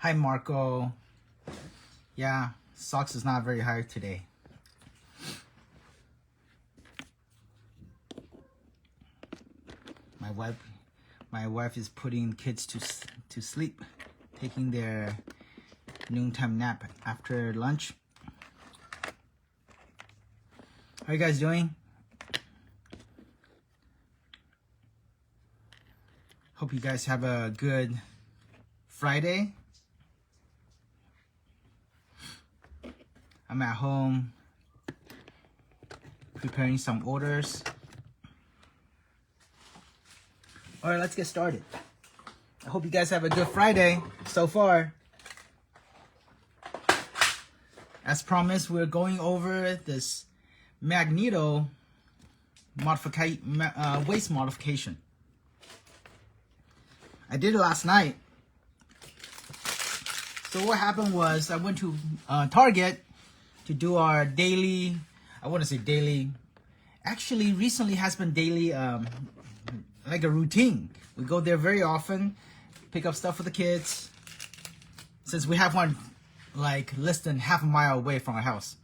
Hi, Marco. Yeah, socks is not very high today. My wife is putting kids to sleep, taking their noontime nap after lunch. How you guys doing? Hope you guys have a good Friday. I'm at home preparing some orders. All right, let's get started. I hope you guys have a good Friday so far. As promised, we're going over this Magneto waist modification. I did it last night. So what happened was I went to Target to do our daily, I want to say daily, actually recently has been daily, like a routine. We go there very often, pick up stuff for the kids. Since we have one like less than half a mile away from our house.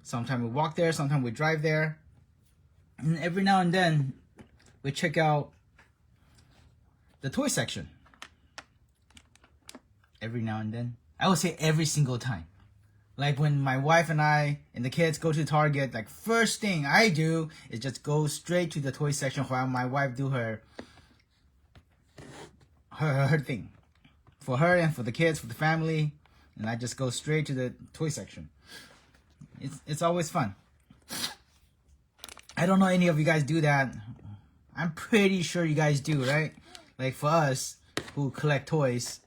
Sometimes we walk there, sometimes we drive there. And every now and then we check out the toy section. Every now and then. I would say every single time. Like when my wife and I and the kids go to Target, like first thing I do is just go straight to the toy section while my wife do her thing. For her and for the kids, for the family. And I just go straight to the toy section. It's always fun. I don't know any of you guys do that. I'm pretty sure you guys do, right? Like for us who collect toys,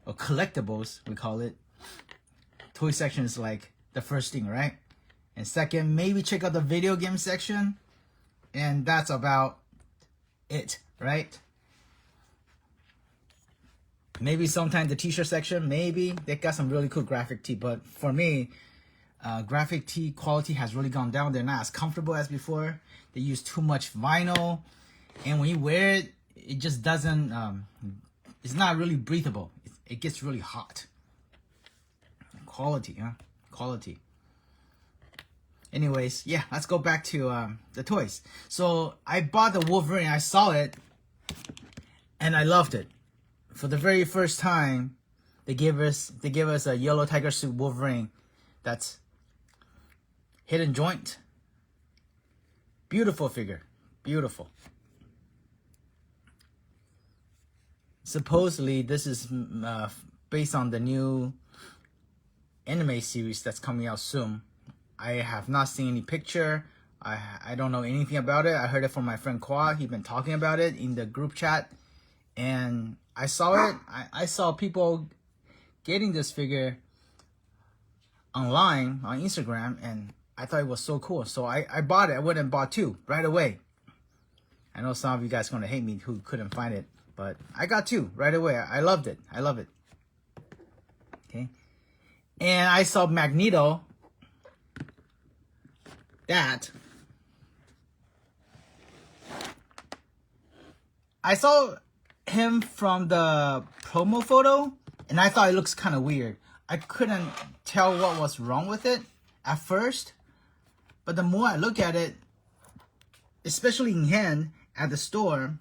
or collectibles, we call it. Toy section is like the first thing, right? And second, maybe check out the video game section. And that's about it, right? Maybe sometimes the t-shirt section, maybe. They got some really cool graphic tee. But for me, graphic tee quality has really gone down. They're not as comfortable as before. They use too much vinyl. And when you wear it, it just doesn't, it's not really breathable. It gets really hot. Quality, huh? Quality. Anyways, yeah, let's go back to the toys. So I bought the Wolverine. I saw it, and I loved it. For the very first time, they gave us a yellow tiger suit Wolverine. That's hidden joint. Beautiful figure, beautiful. Supposedly, this is based on the new anime series that's coming out soon. I have not seen any picture. I don't know anything about it. I heard it from my friend Kwa. He's been talking about it in the group chat. And I saw it. I saw people getting this figure online on Instagram. And I thought it was so cool. So I bought it. I went and bought two right away. I know some of you guys are going to hate me who couldn't find it. But I got two right away. I loved it. I love it. Okay. And I saw Magneto. I saw him from the promo photo. And I thought it looks kind of weird. I couldn't tell what was wrong with it at first. But the more I look at it, especially in hand at the store,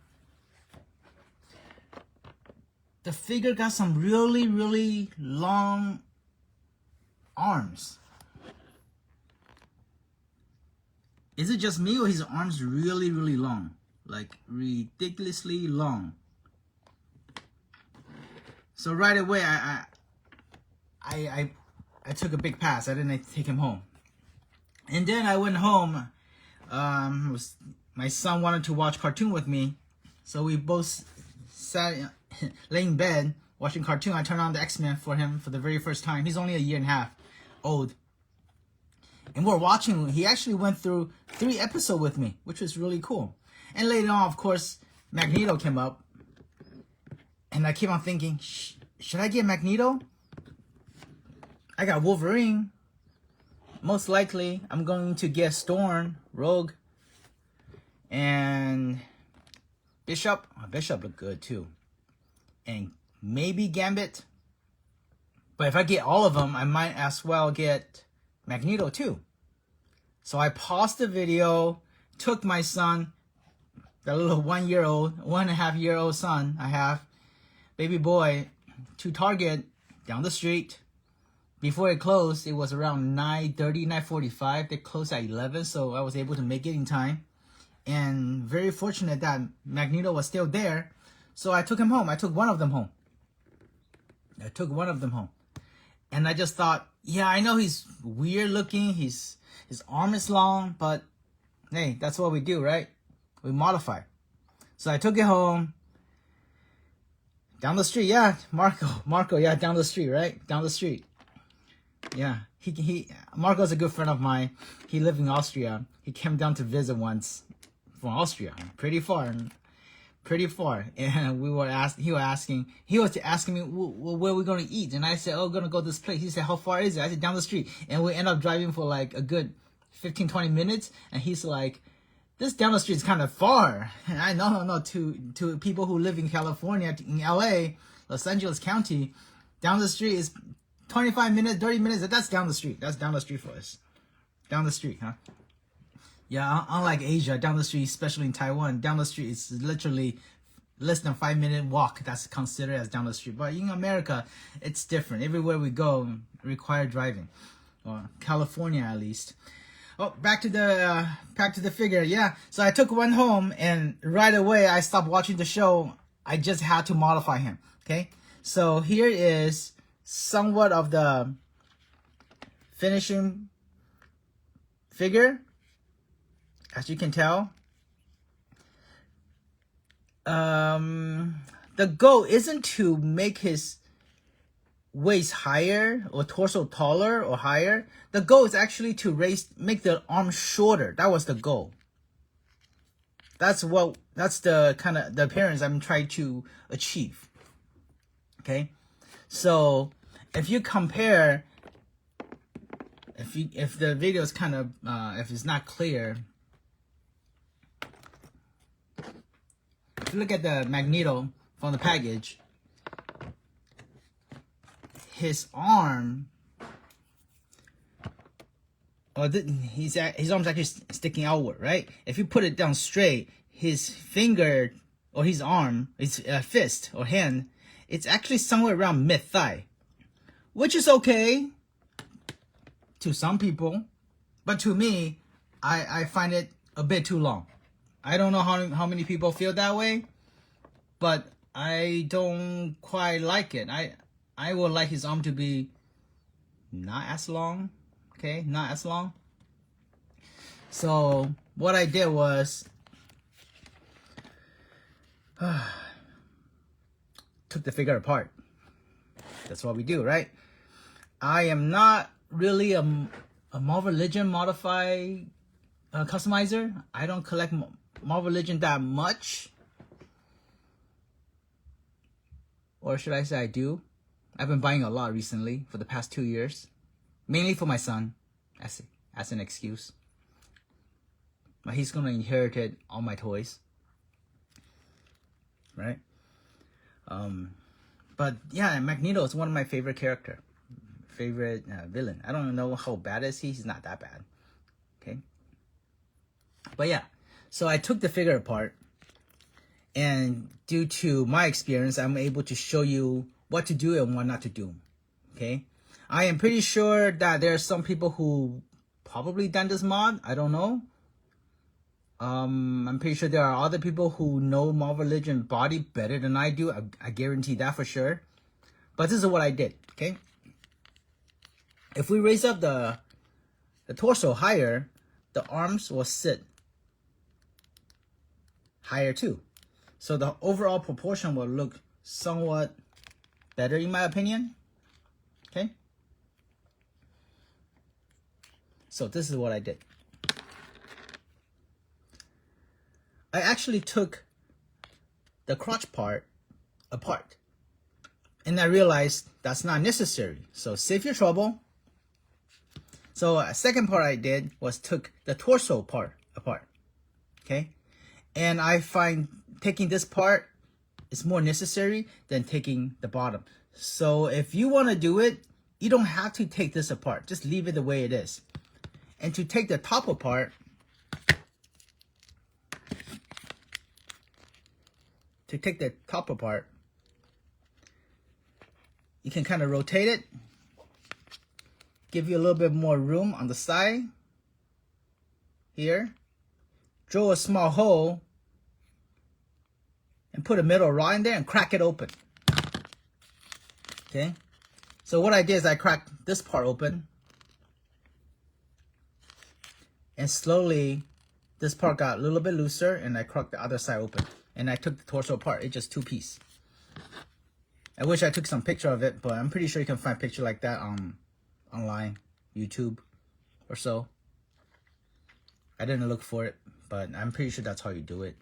the figure got some really, really long arms. Is it just me or his arms really, really long? Like ridiculously long. So right away, I took a big pass. I didn't take him home. And then I went home. My son wanted to watch cartoon with me. So we both sat laying in bed watching cartoon. I turned on the X-Men for him for the very first time. He's only a year and a half old. And we're watching. He actually went through 3 episodes with me, which was really cool. And later on, of course, Magneto came up. And I keep on thinking, should I get Magneto? I got Wolverine. Most likely, I'm going to get Storm, Rogue, and Bishop. Bishop looked good too. And maybe Gambit. But if I get all of them, I might as well get Magneto too. So I paused the video, took my son, the little 1.5-year-old son I have, baby boy, to Target down the street. Before it closed, it was around 9:30, 9:45. They closed at 11, so I was able to make it in time. And very fortunate that Magneto was still there. So I took him home. I took one of them home. And I just thought, yeah, I know he's weird looking. His arm is long, but hey, that's what we do, right? We modify. So I took it home. Down the street, yeah, Marco, yeah, down the street, right? Down the street. Yeah, Marco's a good friend of mine. He lived in Austria. He came down to visit once from Austria, pretty far. And he was asking me, where are we going to eat? And I said, oh, we're going to go to this place. He said, how far is it? I said, down the street. And we end up driving for like a good 15, 20 minutes. And he's like, this down the street is kind of far. And I know, no, to people who live in California, in LA, Los Angeles County, down the street is 25 minutes, 30 minutes. That's down the street. That's down the street for us. Down the street, huh? Yeah, unlike Asia, down the street, especially in Taiwan, down the street is literally less than 5-minute walk. That's considered as down the street. But in America, it's different. Everywhere we go, require driving. Or California, at least. Oh, back to the figure. Yeah, so I took one home, and right away I stopped watching the show. I just had to modify him. Okay, so here is somewhat of the finishing figure. As you can tell, the goal isn't to make his waist higher or torso taller or higher. The goal is actually to make the arm shorter. That was the goal. That's the kind of the appearance I'm trying to achieve. Okay, so if you compare, if the video is kind of if it's not clear. If you look at the Magneto from the package, his arm, his arm's actually sticking outward, right? If you put it down straight, his finger or his arm, his fist or hand, it's actually somewhere around mid-thigh, which is okay to some people, but to me, I find it a bit too long. I don't know how many people feel that way, but I don't quite like it. I would like his arm to be not as long, okay? Not as long. So what I did was took the figure apart. That's what we do, right? I am not really a Marvel Legends modify customizer. I don't collect Marvel Legends that much. Or should I say I do? I've been buying a lot recently for the past 2 years. Mainly for my son, as an excuse. But he's going to inherit all my toys. Right? But yeah, Magneto is one of my favorite character. Favorite villain. I don't know how bad is he. He's not that bad. Okay? But yeah. So I took the figure apart. And due to my experience, I'm able to show you what to do and what not to do. Okay? I am pretty sure that there are some people who probably done this mod. I don't know. I'm pretty sure there are other people who know Marvel Legends body better than I do. I guarantee that for sure. But this is what I did. Okay? If we raise up the torso higher, the arms will sit higher too. So the overall proportion will look somewhat better in my opinion. Okay? So this is what I did. I actually took the crotch part apart. And I realized that's not necessary. So save your trouble. So a second part I did was took the torso part apart. Okay? And I find taking this part is more necessary than taking the bottom. So if you want to do it, you don't have to take this apart. Just leave it the way it is. And to take the top apart, you can kind of rotate it, give you a little bit more room on the side here, drill a small hole, and put a metal rod in there and crack it open. Okay, so what I did is I cracked this part open, and slowly this part got a little bit looser, and I cracked the other side open, and I took the torso apart. It's just 2-piece. I wish I took some picture of it, but I'm pretty sure you can find a picture like that online, YouTube or so. I didn't look for it, but I'm pretty sure that's how you do it.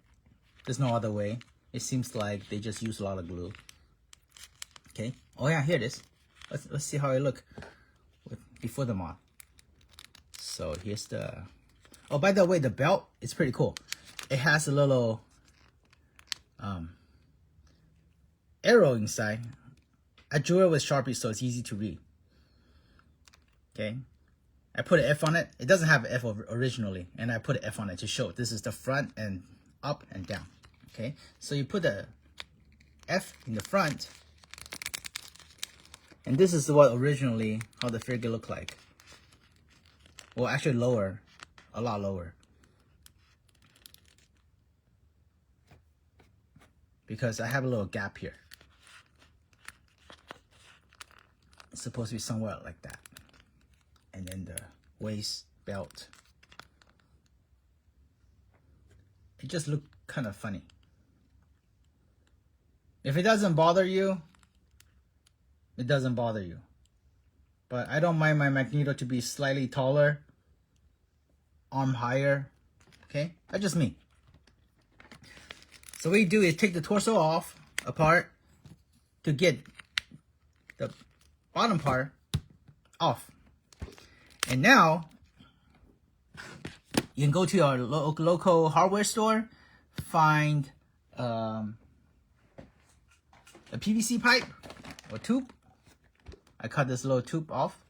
There's no other way. It seems like they just use a lot of glue. Okay. Oh yeah, here it is. Let's see how it look before the mod. So here's the. Oh, by the way, the belt is pretty cool. It has a little arrow inside. I drew it with Sharpie so it's easy to read. Okay, I put an F on it. It doesn't have an F originally, and I put an F on it to show this is the front and up and down. Okay, so you put the F in the front, and this is what originally how the figure looked like. Well, actually lower, a lot lower. Because I have a little gap here. It's supposed to be somewhere like that. And then the waist belt. It just looked kind of funny. If it doesn't bother you, it doesn't bother you. But I don't mind my Magneto to be slightly taller, arm higher. Okay, that's just me. So what you do is take the torso off, apart, to get the bottom part off. And now, you can go to your local hardware store, find a PVC pipe or tube. I cut this little tube off.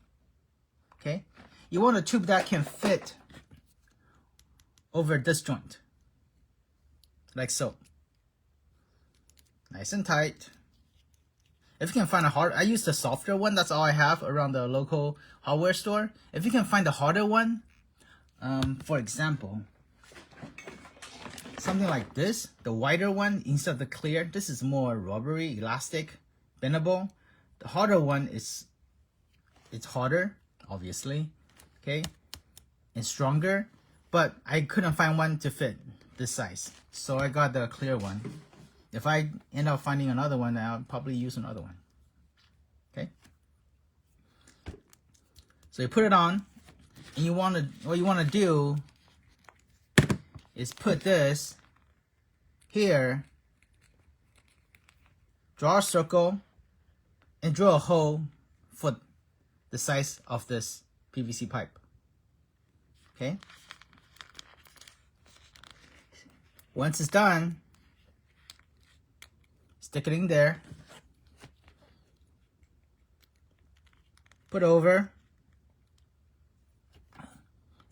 Okay, you want a tube that can fit over this joint, like so. Nice and tight. If you can find a hard, I use the softer one. That's all I have around the local hardware store. If you can find a harder one, for example, something like this, the wider one instead of the clear. This is more rubbery, elastic, bendable. The harder one it's harder, obviously, okay, and stronger. But I couldn't find one to fit this size, so I got the clear one. If I end up finding another one, I'll probably use another one. Okay. So you put it on, and what you want to do is put this here, draw a circle, and draw a hole for the size of this PVC pipe. Okay. Once it's done, stick it in there, put over, and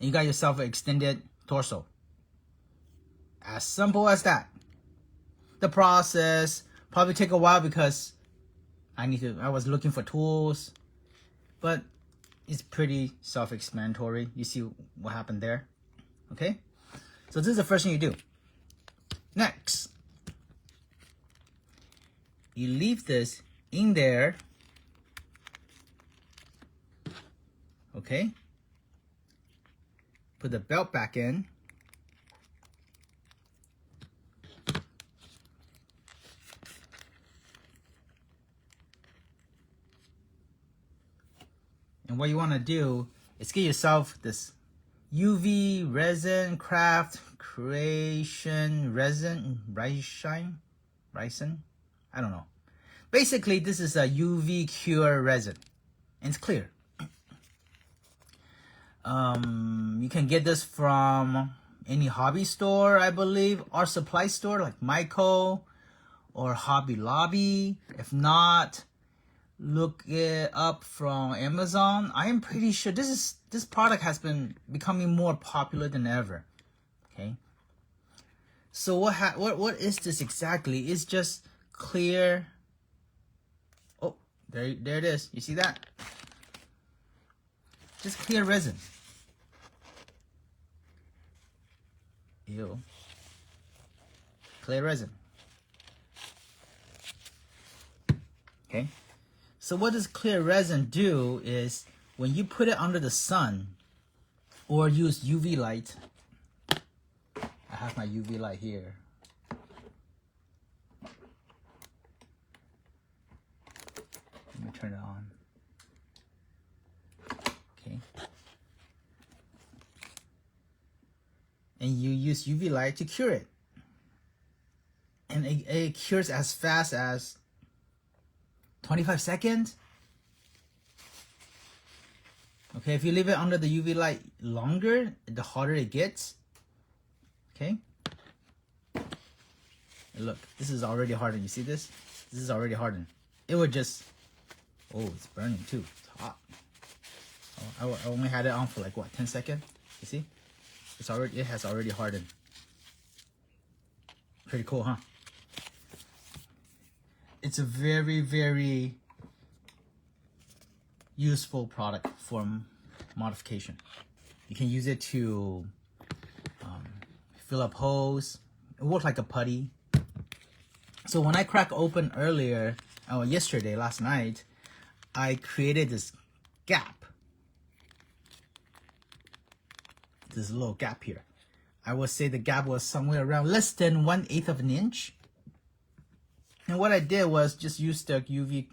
you got yourself an extended torso. As simple as that. The process probably take a while because I was looking for tools, but it's pretty self-explanatory. You see what happened there. Okay, so this is the first thing you do. Next, you leave this in there. Okay, put the belt back in. And what you want to do is get yourself this UV resin craft creation resin, I don't know. Basically, this is a UV cure resin, and it's clear. You can get this from any hobby store, I believe, or supply store like Mei Kai or Hobby Lobby. If not, look it up from Amazon. I am pretty sure this product has been becoming more popular than ever. Okay. So what is this exactly? It's just clear. Oh, there it is. You see that? Just clear resin. Ew. Clear resin. Okay. So what does clear resin do is when you put it under the sun or use UV light. I have my UV light here. Let me turn it on. Okay. And you use UV light to cure it. And it cures as fast as 25 seconds. Okay, if you leave it under the UV light longer, the hotter it gets. Okay. And look, this is already hardened. You see this? This is already hardened. It would just, oh, it's burning too. It's hot. Oh, I only had it on for like what, 10 seconds? You see? It has already hardened. Pretty cool, huh? It's a very, very useful product for modification. You can use it to fill up holes. It works like a putty. So when I cracked open last night, I created this gap. This little gap here. I would say the gap was somewhere around less than 1/8 of an inch. And what I did was just use the UV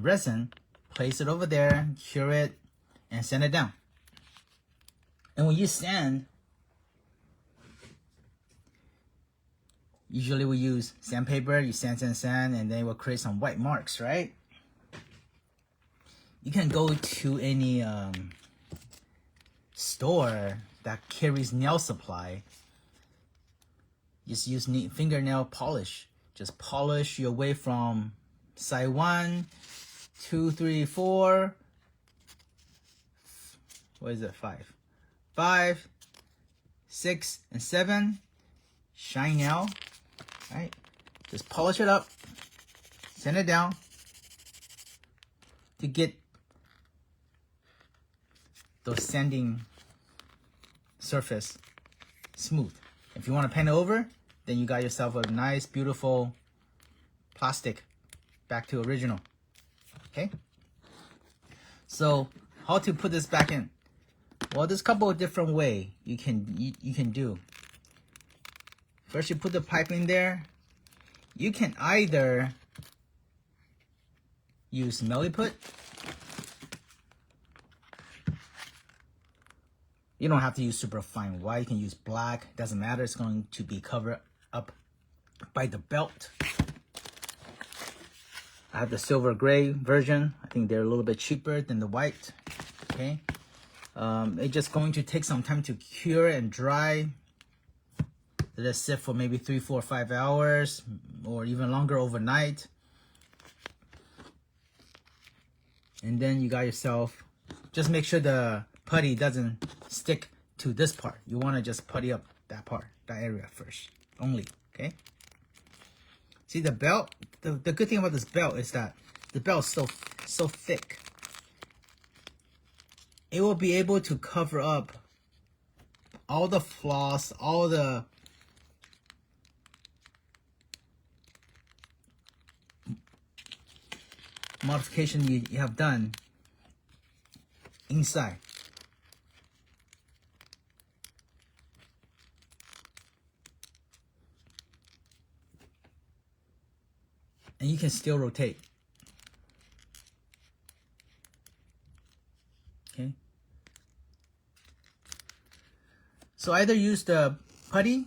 resin, place it over there, cure it, and sand it down. And when you sand, usually we use sandpaper, you sand, and then it will create some white marks, right? You can go to any store that carries nail supply. Just use fingernail polish. Just polish your way from side 1, 2, 3, 4. What is it? 5. 5, 6, and 7. Shine nail. Right? Just polish it up. Sand it down to get those sanding surface smooth. If you want to paint it over, then you got yourself a nice, beautiful plastic back to original. Okay? So, how to put this back in? Well, there's a couple of different ways you can do. First, you put the pipe in there. You can either use Milliput. You don't have to use super fine white. You can use black. Doesn't matter. It's going to be covered up by the belt. I have the silver gray version. I think they're a little bit cheaper than the white. Okay. It's just going to take some time to cure and dry. Let it sit for maybe 3, 4, 5 hours or even longer overnight. And then you got yourself, just make sure the putty doesn't stick to this part. You want to just putty up that part, that area first only. Okay. See the belt? The good thing about this belt is that the belt is so thick. It will be able to cover up all the flaws, all the modification you have done inside. And you can still rotate. Okay. So either use the putty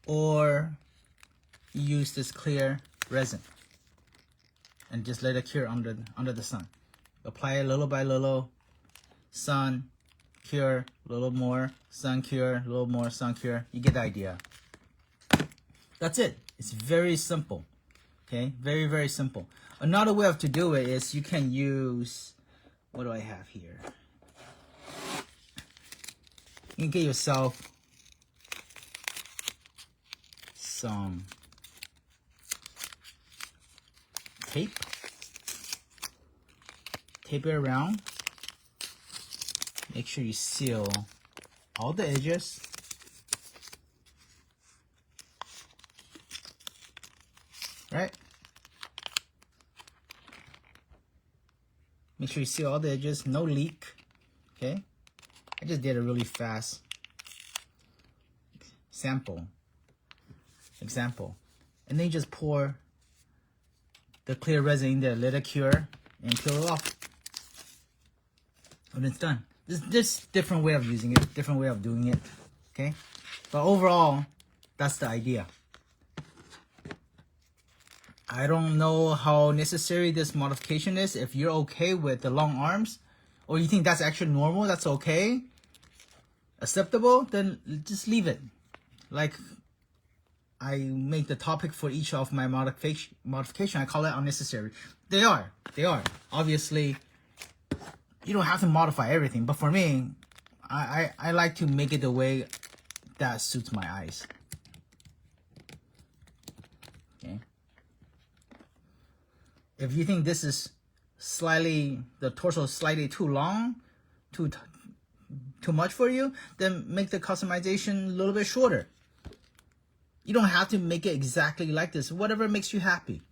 or use this clear resin and just let it cure under the sun. Apply it little by little. Sun, cure, a little more. Sun, cure, a little more. Sun, cure. You get the idea. That's it. It's very simple. Okay, very, very simple. Another way to do it is you can use, what do I have here? You can get yourself some tape. Tape it around. Make sure you seal all the edges. Right? Make sure you seal all the edges, no leak. Okay? I just did a really fast example. And then you just pour the clear resin in there, let it cure, and peel it off. When it's done. There's different way of using it, different way of doing it. Okay? But overall, that's the idea. I don't know how necessary this modification is. If you're okay with the long arms, or you think that's actually normal, that's okay, acceptable, then just leave it. Like, I make the topic for each of my modification. I call it unnecessary. They are. Obviously, you don't have to modify everything. But for me, I like to make it the way that suits my eyes. Okay. If you think this is the torso is slightly too long, too much for you, then make the customization a little bit shorter. You don't have to make it exactly like this. Whatever makes you happy.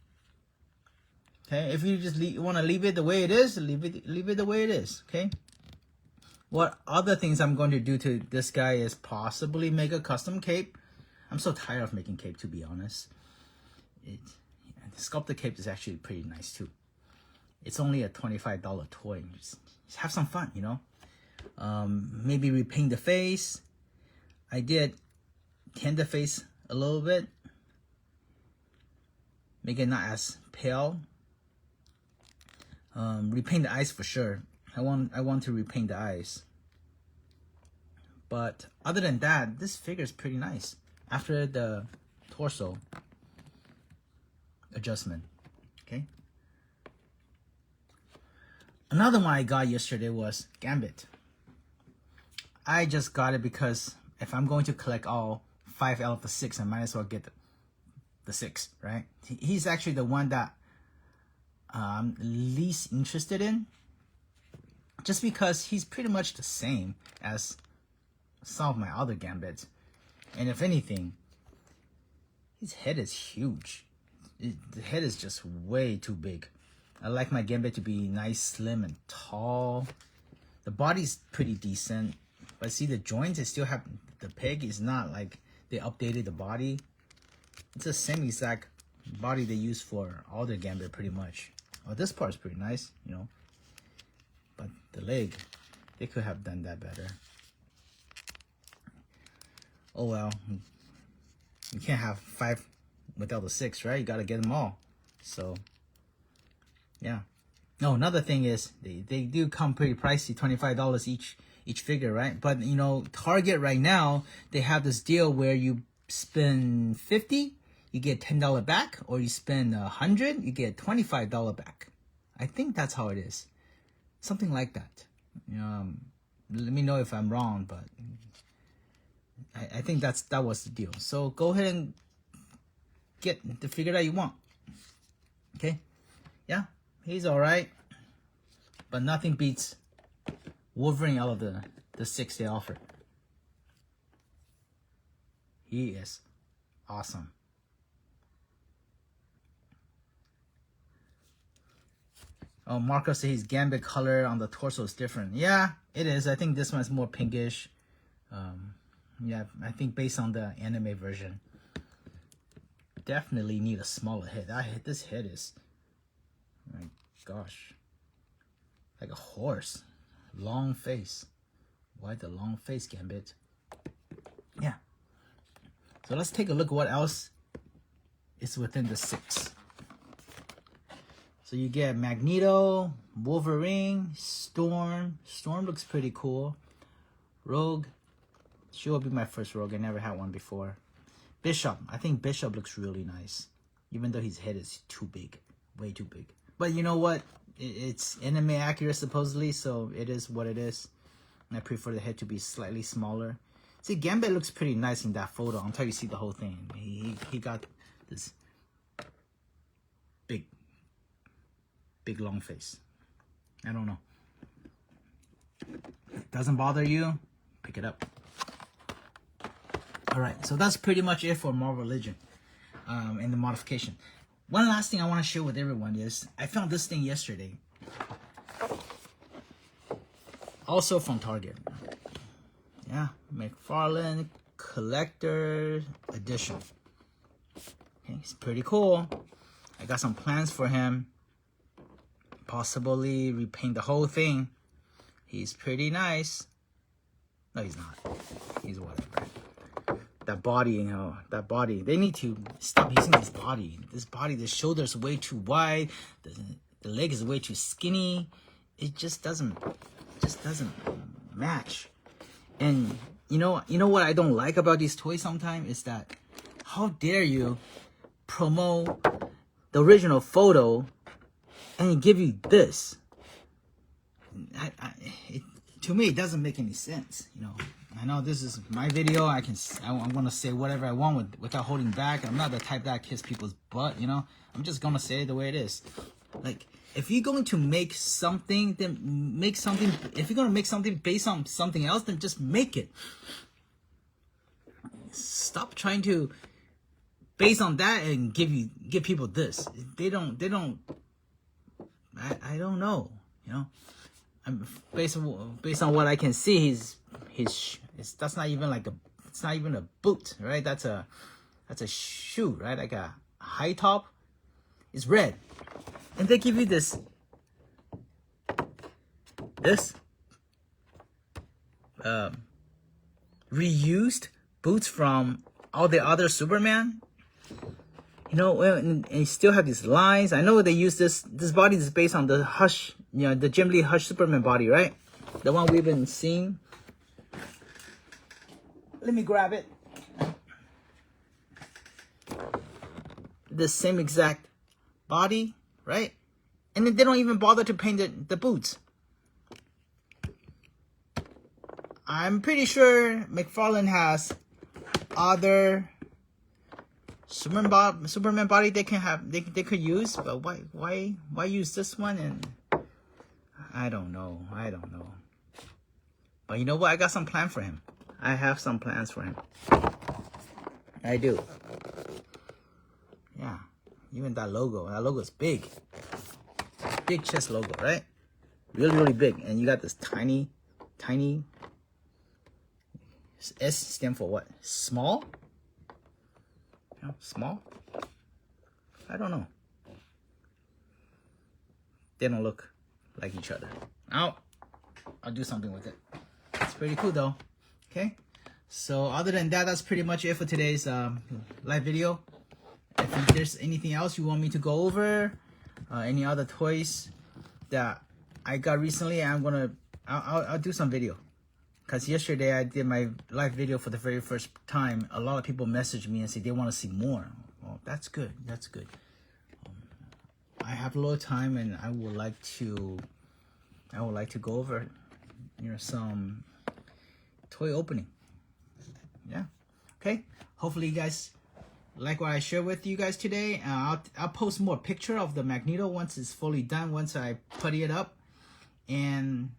Okay, if you just want to leave it the way it is, leave it the way it is. Okay. What other things I'm going to do to this guy is possibly make a custom cape. I'm so tired of making cape, to be honest. The sculpted cape is actually pretty nice too. It's only a $25 toy. Just have some fun, you know. Maybe repaint the face. I did tint the face a little bit. Make it not as pale. Repaint the eyes for sure. I want to repaint the eyes. But other than that, this figure is pretty nice. After the torso adjustment. Okay. Another one I got yesterday was Gambit. I just got it because if I'm going to collect all 5 out of the 6, I might as well get the 6, right? He's actually the one that I'm least interested in, just because he's pretty much the same as some of my other Gambits. And if anything, his head is huge. The head is just way too big. I like my Gambit to be nice, slim, and tall. The body's pretty decent. But see, the joints, they still have, the peg is not like they updated the body. It's the same exact body they use for all their Gambit pretty much. Oh, this part's pretty nice, you know. But the leg, they could have done that better. Oh well. You can't have 5 without the 6, right? You gotta get them all. So, yeah. No, another thing is, they do come pretty pricey, $25 each figure, right? But, you know, Target right now, they have this deal where you spend $50, you get $10 back, or you spend $100, you get $25 back. I think that's how it is. Something like that. Let me know if I'm wrong, but I think that was the deal. So go ahead and get the figure that you want. Okay? Yeah, he's alright. But nothing beats Wolverine out of the 6 they offer. He is awesome. Oh, Marco says his Gambit color on the torso is different. Yeah, it is. I think this one's more pinkish. Yeah, I think based on the anime version. Definitely need a smaller head. This head is, my gosh, like a horse. Long face. Why the long face, Gambit? Yeah. So let's take a look at what else is within the 6. So you get Magneto, Wolverine, Storm. Storm looks pretty cool. Rogue. She will be my first Rogue. I never had one before. Bishop. I think Bishop looks really nice. Even though his head is too big. way too big. But you know what? It's anime accurate supposedly, so it is what it is. And I prefer the head to be slightly smaller. See, Gambit looks pretty nice in that photo until you see the whole thing. He got this big long face. I don't know. Doesn't bother you? Pick it up. Alright, so that's pretty much it for Marvel Legends and the modification. One last thing I want to share with everyone is I found this thing yesterday. Also from Target. Yeah, McFarlane Collector Edition. Okay, it's pretty cool. I got some plans for him. Possibly repaint the whole thing. He's pretty nice. No, he's not. He's whatever. That body, you know, that body. They need to stop using this body. This body, the shoulder's way too wide. The leg is way too skinny. It just doesn't match. And you know what I don't like about these toys sometimes is that how dare you promote the original photo and give you this? To me, it doesn't make any sense. You know, I know this is my video. I'm gonna say whatever I want without holding back. I'm not the type that kiss people's butt. You know, I'm just gonna say it the way it is. Like, if you're going to make something, then make something. If you're gonna make something based on something else, then just make it. Stop trying to base on that and give people this. They don't. I don't know. You know, based on what I can see, that's not even like it's not even a boot, right? That's a shoe, right? Like a high top. It's red, and they give you this reused boots from all the other Superman. You know, and you still have these lines. I know they use this body is based on the Hush, you know, the Jim Lee Hush Superman body, right? The one we've been seeing. Let me grab it. The same exact body, right? And then they don't even bother to paint the boots. I'm pretty sure McFarlane has other Superman body they could use, but why use this one? And I don't know. But you know what? I got some plan for him. I have some plans for him. I do. Yeah. Even that logo. That logo is big. Big chest logo, right? Really, really big. And you got this tiny. S stand for what? Small? You know, small? I don't know. They don't look like each other. I'll do something with it. It's pretty cool though. Okay. So other than that, that's pretty much it for today's live video. If there's anything else you want me to go over, any other toys that I got recently, I'll do some video. Because yesterday I did my live video for the very first time. A lot of people messaged me and said they want to see more. Well, that's good. That's good. I have a little time, and I would like to go over, you know, some toy opening. Yeah. Okay. Hopefully you guys like what I shared with you guys today. I'll post more picture of the Magneto once it's fully done. Once I putty it up, and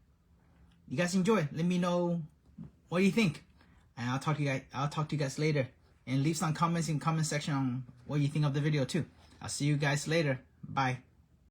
you guys enjoy. Let me know what you think, and I'll talk to you guys later. And leave some comments in the comment section on what you think of the video too. I'll see you guys later. Bye.